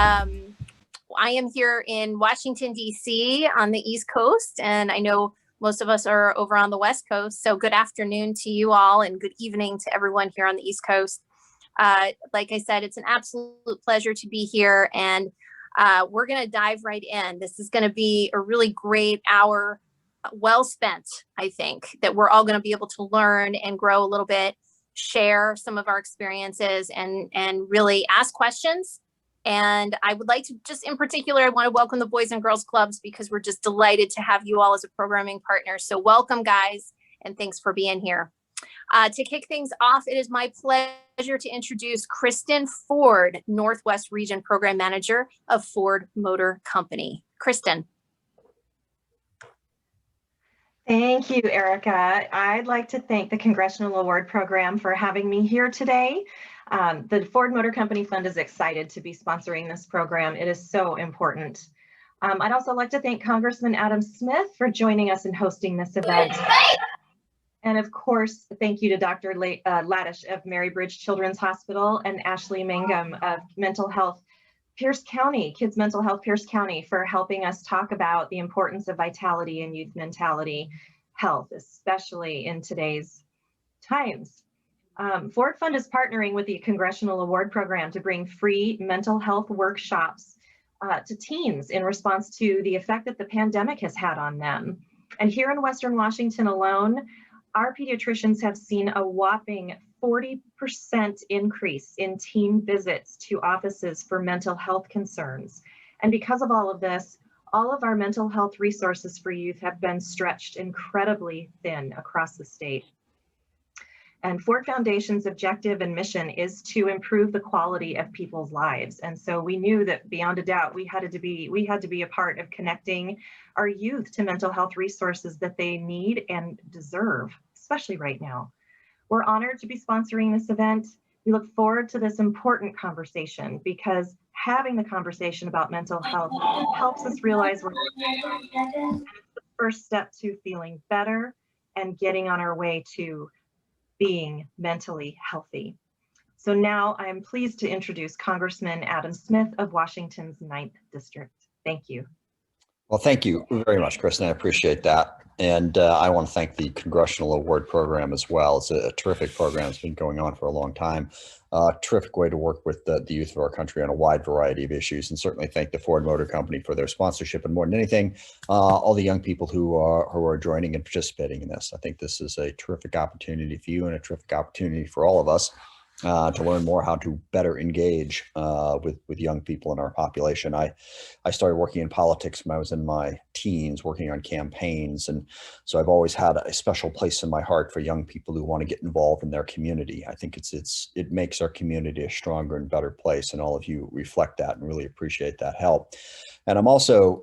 I am here in Washington, D.C. on the East Coast, and I know most of us are over on the West Coast. So good afternoon to you all and good evening to everyone here on the East Coast. Like I said, it's an absolute pleasure to be here, and we're going to dive right in. This is going to be a really great hour, well spent, I think, that we're all going to be able to learn and grow a little bit, share some of our experiences, and really ask questions. And I would like to just, in particular, I want to welcome the Boys and Girls Clubs because we're just delighted to have you all as a programming partner. So welcome, guys, and thanks for being here. To kick things off, it is my pleasure to introduce Kristen Ford, Northwest Region Program Manager of Ford Motor Company. Kristen. Thank you, Erica. I'd like to thank the Congressional Award Program for having me here today. The Ford Motor Company Fund is excited to be sponsoring this program. It is so important. I'd also like to thank Congressman Adam Smith for joining us and hosting this event. And of course, thank you to Dr. Lavish of Mary Bridge Children's Hospital and Ashley Mangum of Mental Health Pierce County, Kids Mental Health Pierce County, for helping us talk about the importance of vitality and youth mentality health, especially in today's times. Ford Fund is partnering with the Congressional Award Program to bring free mental health workshops to teens in response to the effect that the pandemic has had on them. And here in Western Washington alone, our pediatricians have seen a whopping 40% increase in teen visits to offices for mental health concerns. And because of all of this, all of our mental health resources for youth have been stretched incredibly thin across the state. And Ford Foundation's objective and mission is to improve the quality of people's lives. And so we knew that beyond a doubt, we had to be a part of connecting our youth to mental health resources that they need and deserve, especially right now. We're honored to be sponsoring this event. We look forward to this important conversation because having the conversation about mental health helps us realize it's the first step to feeling better and getting on our way to being mentally healthy. So now I am pleased to introduce Congressman Adam Smith of Washington's 9th District. Thank you. Well, thank you very much, Kristen. I appreciate that. And I want to thank the Congressional Award Program as well. It's a terrific program. It's been going on for a long time. Terrific way to work with the youth of our country on a wide variety of issues, and certainly thank the Ford Motor Company for their sponsorship, and more than anything, all the young people who are joining and participating in this. I think this is a terrific opportunity for you and a terrific opportunity for all of us to learn more how to better engage with young people in our population. I started working in politics when I was in my teens, working on campaigns. And so I've always had a special place in my heart for young people who want to get involved in their community. I think it makes our community a stronger and better place. And all of you reflect that and really appreciate that help. And I'm also,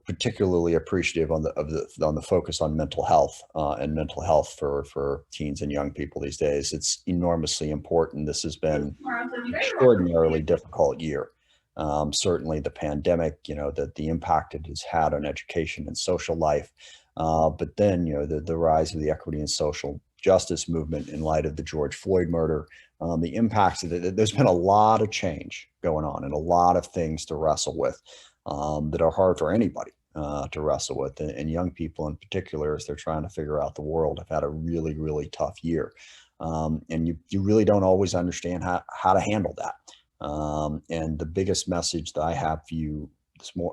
particularly appreciative on the focus on mental health and mental health for teens and young people these days. It's enormously important. This has been an extraordinarily difficult year. Certainly the pandemic, the impact it has had on education and social life. But then, the rise of the equity and social justice movement in light of the George Floyd murder, the impacts of it. There's been a lot of change going on and a lot of things to wrestle with. That are hard for anybody to wrestle with, and young people in particular, as they're trying to figure out the world, have had a really, really tough year, and you really don't always understand how to handle that. And the biggest message that I have for you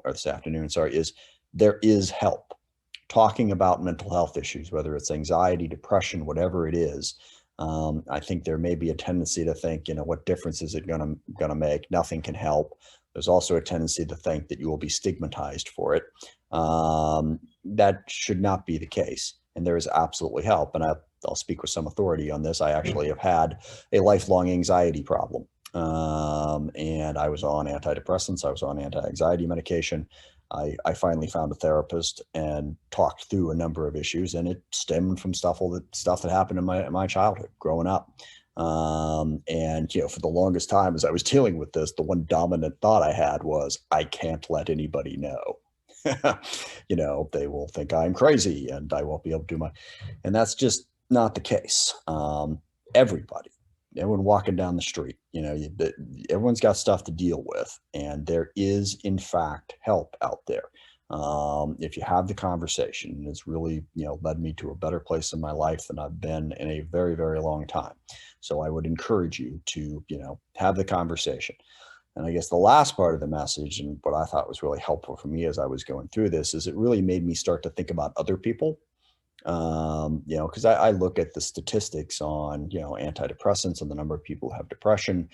this afternoon, is there is help. Talking about mental health issues, whether it's anxiety, depression, whatever it is. I think there may be a tendency to think, what difference is it gonna make? Nothing can help. There's also a tendency to think that you will be stigmatized for it. That should not be the case. And there is absolutely help. And I'll speak with some authority on this. I actually have had a lifelong anxiety problem. And I was on antidepressants. I was on anti-anxiety medication. I finally found a therapist and talked through a number of issues, and it stemmed from stuff that happened in my childhood growing up. And for the longest time, as I was dealing with this, the one dominant thought I had was, I can't let anybody know. They will think I'm crazy and I won't be able to do and that's just not the case. Everybody, everyone walking down the street, everyone's got stuff to deal with, and there is in fact help out there. If you have the conversation, it's really, led me to a better place in my life than I've been in a very, very long time. So I would encourage you to, have the conversation. And I guess the last part of the message, and what I thought was really helpful for me as I was going through this, is it really made me start to think about other people. Because I look at the statistics on, antidepressants and the number of people who have depression.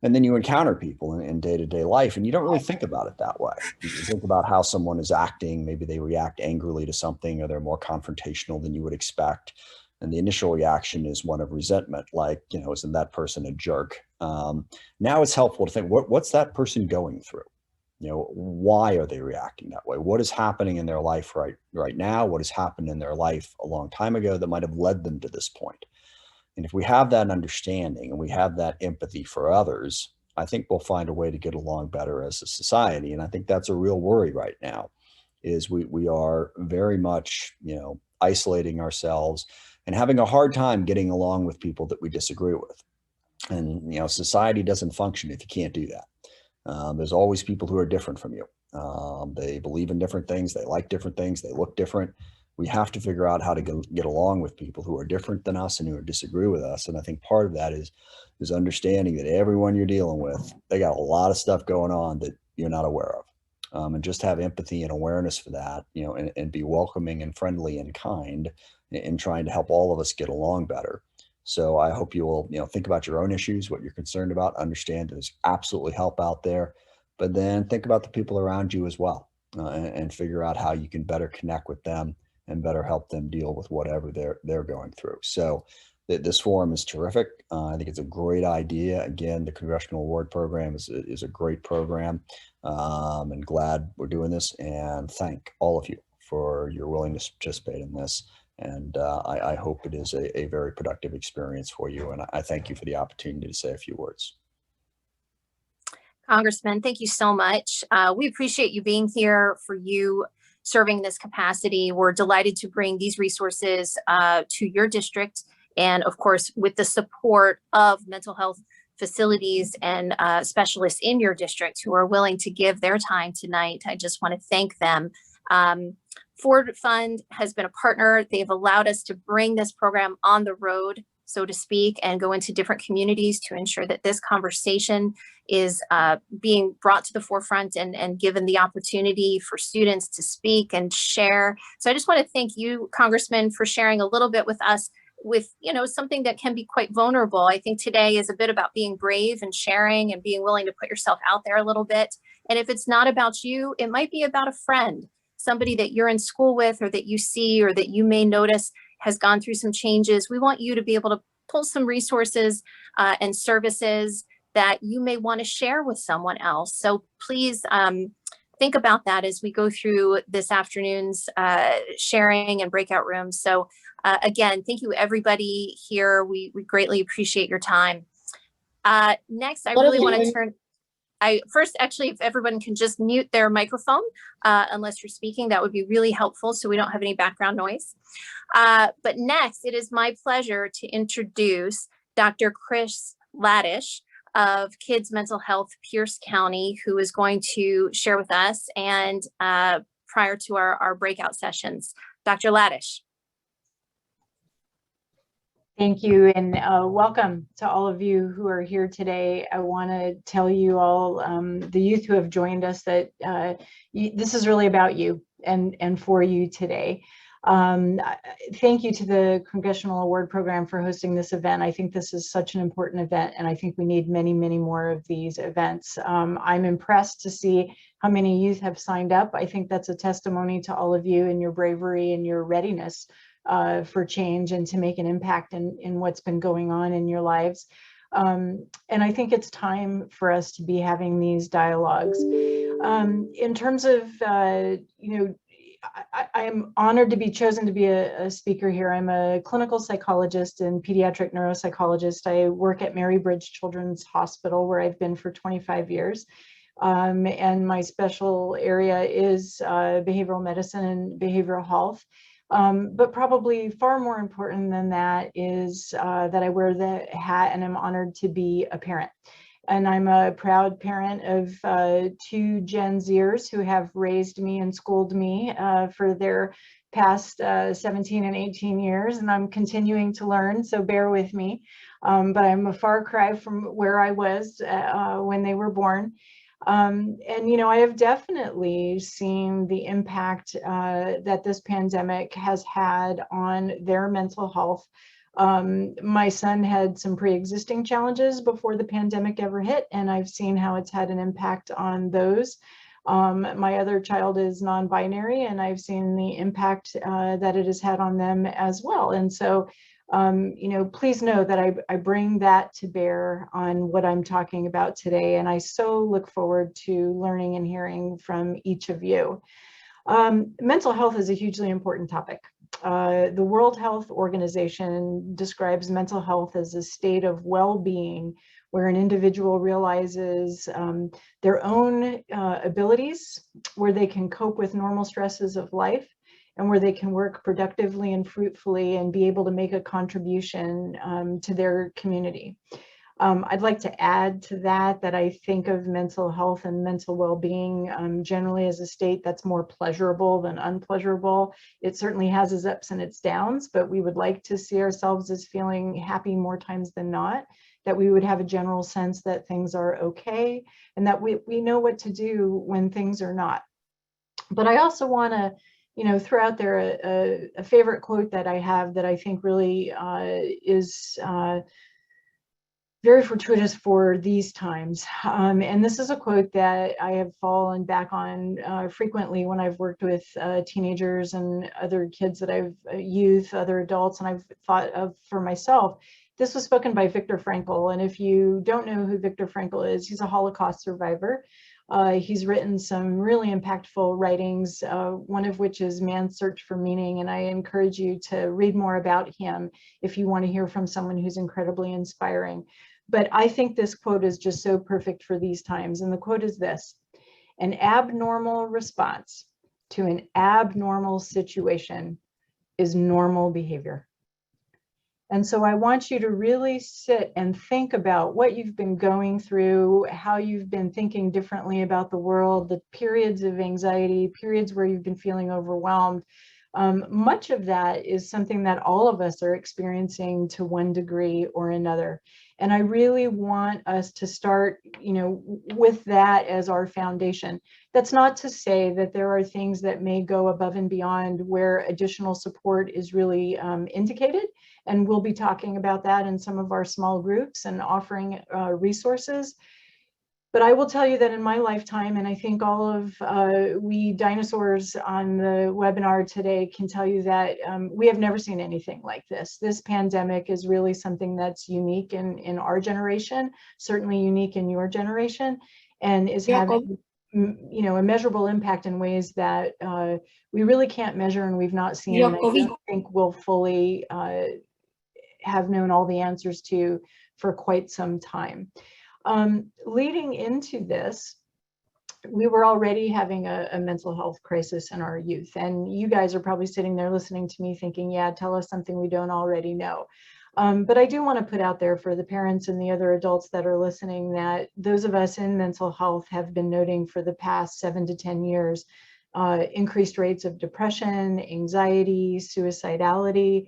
And then you encounter people in day-to-day life, and you don't really think about it that way. You think about how someone is acting. Maybe they react angrily to something, or they're more confrontational than you would expect. And the initial reaction is one of resentment, like, isn't that person a jerk? Now it's helpful to think, what's that person going through? Why are they reacting that way? What is happening in their life right now? What has happened in their life a long time ago that might have led them to this point? And if we have that understanding and we have that empathy for others, I think we'll find a way to get along better as a society. And I think that's a real worry right now, is we are very much, isolating ourselves and having a hard time getting along with people that we disagree with. And, society doesn't function if you can't do that. There's always people who are different from you. They believe in different things. They like different things. They look different. We have to figure out how to get along with people who are different than us and who disagree with us. And I think part of that is understanding that everyone you're dealing with, they got a lot of stuff going on that you're not aware of. And just have empathy and awareness for that, and be welcoming and friendly and kind in trying to help all of us get along better. So I hope you will, think about your own issues, what you're concerned about, understand there's absolutely help out there, but then think about the people around you as well, and figure out how you can better connect with them and better help them deal with whatever they're going through. So this forum is terrific. I think it's a great idea. Again, the Congressional Award Program is a great program, and glad we're doing this, and thank all of you for your willingness to participate in this. And I hope it is a very productive experience for you. And I thank you for the opportunity to say a few words. Congressman, thank you so much. We appreciate you being here, for you serving this capacity. We're delighted to bring these resources to your district. And of course, with the support of mental health facilities and specialists in your district who are willing to give their time tonight, I just want to thank them. Ford Fund has been a partner. They've allowed us to bring this program on the road, so to speak, and go into different communities to ensure that this conversation is being brought to the forefront and given the opportunity for students to speak and share. So I just want to thank you, Congressman, for sharing a little bit with us with, something that can be quite vulnerable. I think today is a bit about being brave and sharing and being willing to put yourself out there a little bit. And if it's not about you, it might be about a friend, somebody that you're in school with, or that you see, or that you may notice has gone through some changes. We want you to be able to pull some resources and services that you may want to share with someone else. So please think about that as we go through this afternoon's sharing and breakout rooms. So again, thank you everybody here. We greatly appreciate your time. Next, I really want to turn. First, actually, if everyone can just mute their microphone, unless you're speaking, that would be really helpful so we don't have any background noise. But next, it is my pleasure to introduce Dr. Chris Lavish of Kids Mental Health, Pierce County, who is going to share with us and prior to our breakout sessions. Dr. Lavish. Thank you, and welcome to all of you who are here today. I want to tell you all, the youth who have joined us, that this is really about you and for you today. Thank you to the Congressional Award Program for hosting this event. I think this is such an important event, and I think we need many, many more of these events. I'm impressed to see how many youth have signed up. I think that's a testimony to all of you and your bravery and your readiness for change and to make an impact in what's been going on in your lives. And I think it's time for us to be having these dialogues. In terms of, I am honored to be chosen to be a speaker here. I'm a clinical psychologist and pediatric neuropsychologist. I work at Mary Bridge Children's Hospital, where I've been for 25 years. And my special area is behavioral medicine and behavioral health. But probably far more important than that is that I wear the hat and I'm honored to be a parent. And I'm a proud parent of 2 Gen Zers who have raised me and schooled me for their past 17 and 18 years, and I'm continuing to learn, so bear with me. But I'm a far cry from where I was when they were born. And, you know, I have definitely seen the impact that this pandemic has had on their mental health. My son had some pre-existing challenges before the pandemic ever hit, and I've seen how it's had an impact on those. My other child is non-binary, and I've seen the impact that it has had on them as well. And so, you know, please know that I bring that to bear on what I'm talking about today, and I so look forward to learning and hearing from each of you. Mental health is a hugely important topic. The World Health Organization describes mental health as a state of well-being where an individual realizes their own abilities, where they can cope with normal stresses of life, and where they can work productively and fruitfully and be able to make a contribution to their community. I'd like to add to that I think of mental health and mental well-being generally as a state that's more pleasurable than unpleasurable. It certainly has its ups and its downs, but we would like to see ourselves as feeling happy more times than not, that we would have a general sense that things are okay, and that we know what to do when things are not. But I also want to, you know, throw out there a favorite quote that I have that I think really is very fortuitous for these times. And this is a quote that I have fallen back on frequently when I've worked with teenagers and other kids that I've youth, other adults, and I've thought of for myself. This was spoken by Viktor Frankl. And if you don't know who Viktor Frankl is, he's a Holocaust survivor. He's written some really impactful writings, one of which is Man's Search for Meaning. And I encourage you to read more about him if you want to hear from someone who's incredibly inspiring. But I think this quote is just so perfect for these times. And the quote is this: an abnormal response to an abnormal situation is normal behavior. And so I want you to really sit and think about what you've been going through, how you've been thinking differently about the world, the periods of anxiety, periods where you've been feeling overwhelmed. Much of that is something that all of us are experiencing to one degree or another. And I really want us to start, you know, with that as our foundation. That's not to say that there are things that may go above and beyond where additional support is really indicated. And we'll be talking about that in some of our small groups and offering resources. But I will tell you that in my lifetime, and I think all of we dinosaurs on the webinar today can tell you that we have never seen anything like this. This pandemic is really something that's unique in our generation, certainly unique in your generation, and is having, you know, a measurable impact in ways that we really can't measure and we've not seen, and I don't think we'll fully have known all the answers to for quite some time. Leading into this, we were already having a mental health crisis in our youth, and you guys are probably sitting there listening to me thinking, yeah, tell us something we don't already know. But I do want to put out there for the parents and the other adults that are listening that those of us in mental health have been noting for the past 7 to 10 years increased rates of depression, anxiety, suicidality.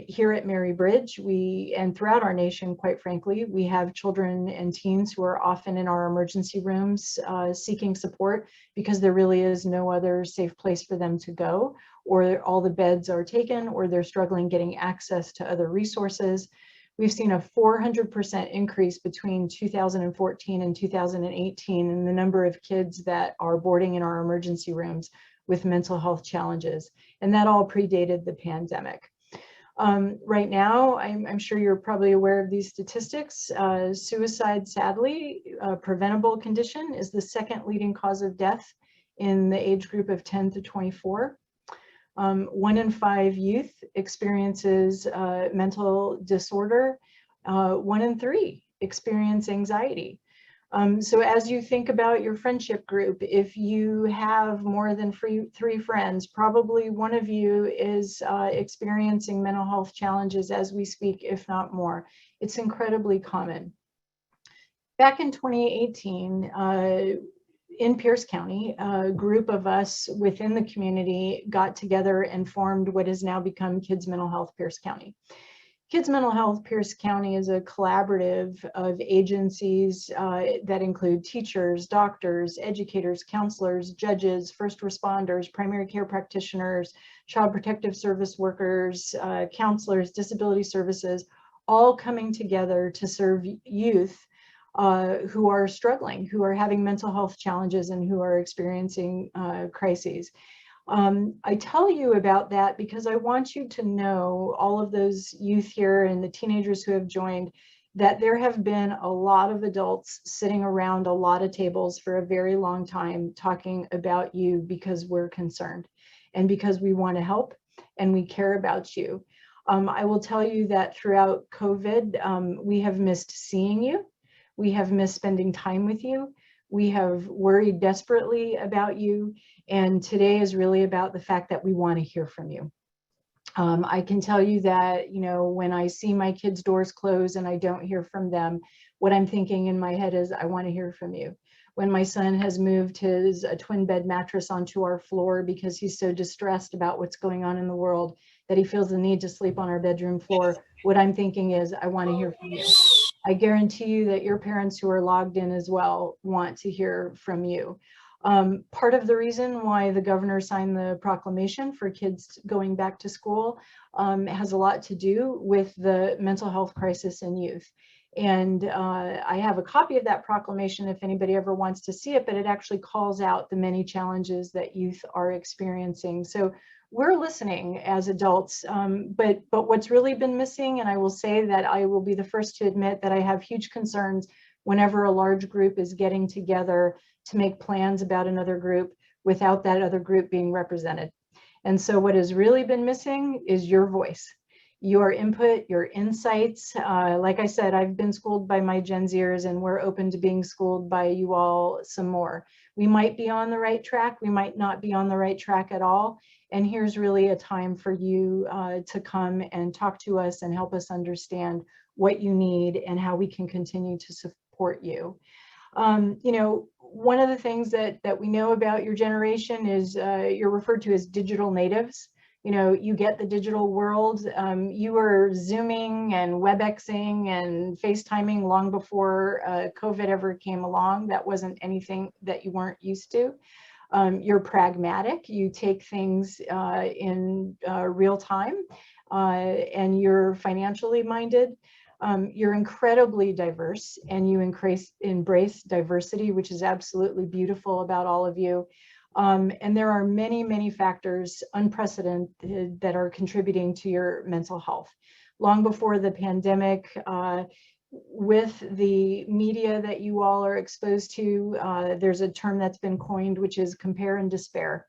Here at Mary Bridge, and throughout our nation, quite frankly, we have children and teens who are often in our emergency rooms seeking support because there really is no other safe place for them to go, or all the beds are taken, or they're struggling getting access to other resources. We've seen a 400% increase between 2014 and 2018 in the number of kids that are boarding in our emergency rooms with mental health challenges, and that all predated the pandemic. Right now, I'm sure you're probably aware of these statistics. Suicide, sadly, a preventable condition, is the second leading cause of death in the age group of 10 to 24. 1 in 5 youth experiences mental disorder. 1 in 3 experience anxiety. So as you think about your friendship group, if you have more than three friends, probably one of you is experiencing mental health challenges as we speak, if not more. It's incredibly common. Back in 2018, in Pierce County, a group of us within the community got together and formed what has now become Kids Mental Health Pierce County. Kids Mental Health Pierce County is a collaborative of agencies that include teachers, doctors, educators, counselors, judges, first responders, primary care practitioners, child protective service workers, counselors, disability services, all coming together to serve youth who are struggling, who are having mental health challenges, and who are experiencing crises. I tell you about that because I want you to know, all of those youth here and the teenagers who have joined, that there have been a lot of adults sitting around a lot of tables for a very long time talking about you because we're concerned and because we want to help and we care about you. I will tell you that throughout COVID, we have missed seeing you. We have missed spending time with you. We have worried desperately about you. And today is really about the fact that we want to hear from you. I can tell you that, you know, when I see my kids' doors close and I don't hear from them, what I'm thinking in my head is, I want to hear from you. When my son has moved his twin bed mattress onto our floor because he's so distressed about what's going on in the world that he feels the need to sleep on our bedroom floor, what I'm thinking is, I want to hear from you. I guarantee you that your parents who are logged in as well want to hear from you. Part of the reason why the governor signed the proclamation for kids going back to school has a lot to do with the mental health crisis in youth. And I have a copy of that proclamation if anybody ever wants to see it, but it actually calls out the many challenges that youth are experiencing. So we're listening as adults, but what's really been missing, and I will say that I will be the first to admit that I have huge concerns whenever a large group is getting together to make plans about another group without that other group being represented. And so what has really been missing is your voice, your input, your insights. Like I said, I've been schooled by my Gen Zers, and we're open to being schooled by you all some more. We might be on the right track, we might not be on the right track at all. And here's really a time for you to come and talk to us and help us understand what you need and how we can continue to support you. You know, one of the things that we know about your generation is you're referred to as digital natives. You know, you get the digital world. You were Zooming and WebExing and FaceTiming long before COVID ever came along. That wasn't anything that you weren't used to. You're pragmatic. You take things in real time, and you're financially minded. You're incredibly diverse, and you embrace diversity, which is absolutely beautiful about all of you. And there are many, many factors, unprecedented, that are contributing to your mental health. Long before the pandemic, with the media that you all are exposed to, there's a term that's been coined, which is compare and despair.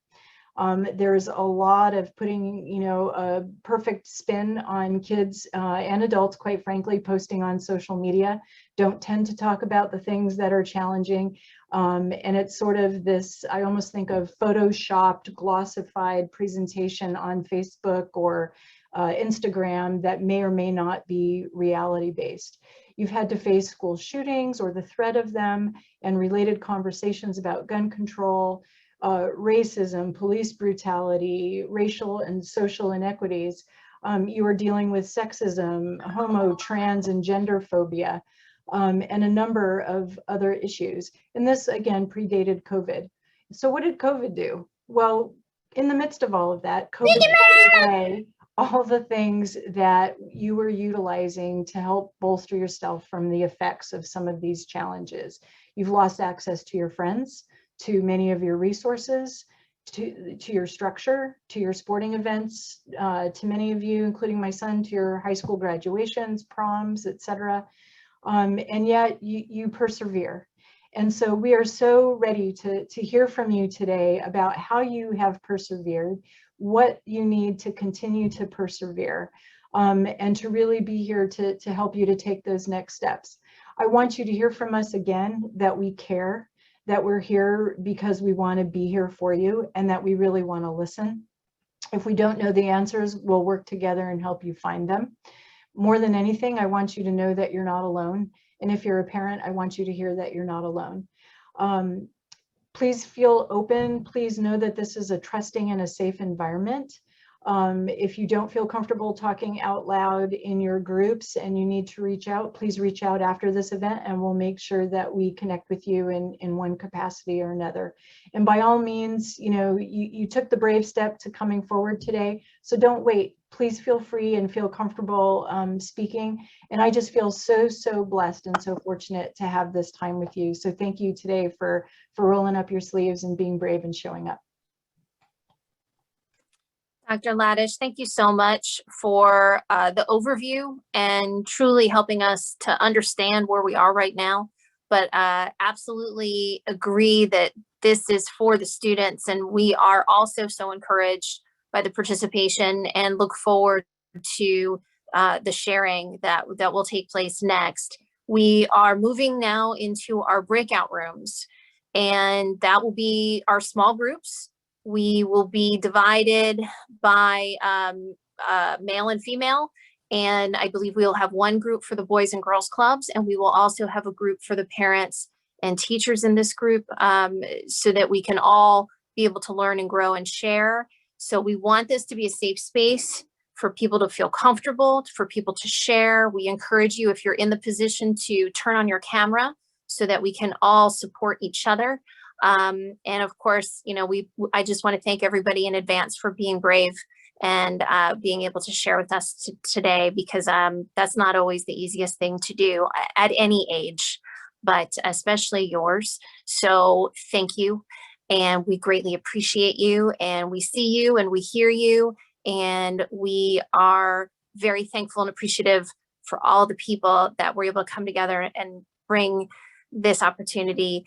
There's a lot of putting, you know, a perfect spin on kids and adults, quite frankly, posting on social media, don't tend to talk about the things that are challenging. And it's sort of this, I almost think of photoshopped, glossified presentation on Facebook or Instagram that may or may not be reality based. You've had to face school shootings or the threat of them and related conversations about gun control, racism, police brutality, racial and social inequities. You are dealing with sexism, homo, trans, and gender phobia, and a number of other issues. And this, again, predated COVID. So what did COVID do? Well, in the midst of all of that, COVID took away all the things that you were utilizing to help bolster yourself from the effects of some of these challenges. You've lost access to your friends, to many of your resources, to your structure, to your sporting events, to many of you, including my son, to your high school graduations, proms, etc. And yet you persevere. And so we are so ready to hear from you today about how you have persevered, what you need to continue to persevere, and to really be here to help you to take those next steps. I want you to hear from us again that we care, that we're here because we want to be here for you, and that we really want to listen. If we don't know the answers, we'll work together and help you find them. More than anything, I want you to know that you're not alone. And if you're a parent, I want you to hear that you're not alone. Please feel open. Please know that this is a trusting and a safe environment. If you don't feel comfortable talking out loud in your groups and you need to reach out, please reach out after this event and we'll make sure that we connect with you in one capacity or another. And by all means, you know, you took the brave step to coming forward today, so don't wait. Please feel free and feel comfortable speaking. And I just feel so blessed and so fortunate to have this time with you. So thank you today for rolling up your sleeves and being brave and showing up. Dr. Lavish, thank you so much for the overview and truly helping us to understand where we are right now. But absolutely agree that this is for the students, and we are also so encouraged by the participation and look forward to the sharing that will take place next. We are moving now into our breakout rooms, and that will be our small groups. We will be divided by male and female, and I believe we will have one group for the Boys and Girls Clubs, and we will also have a group for the parents and teachers in this group, so that we can all be able to learn and grow and share. So we want this to be a safe space for people to feel comfortable, for people to share. We encourage you, if you're in the position, to turn on your camera so that we can all support each other. And of course, you know, I just want to thank everybody in advance for being brave and being able to share with us today, because that's not always the easiest thing to do at any age, but especially yours. So thank you. And we greatly appreciate you, and we see you and we hear you. And we are very thankful and appreciative for all the people that were able to come together and bring this opportunity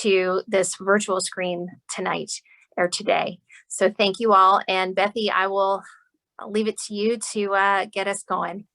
to this virtual screen tonight or today. So thank you all. And Bethy, I will leave it to you to get us going.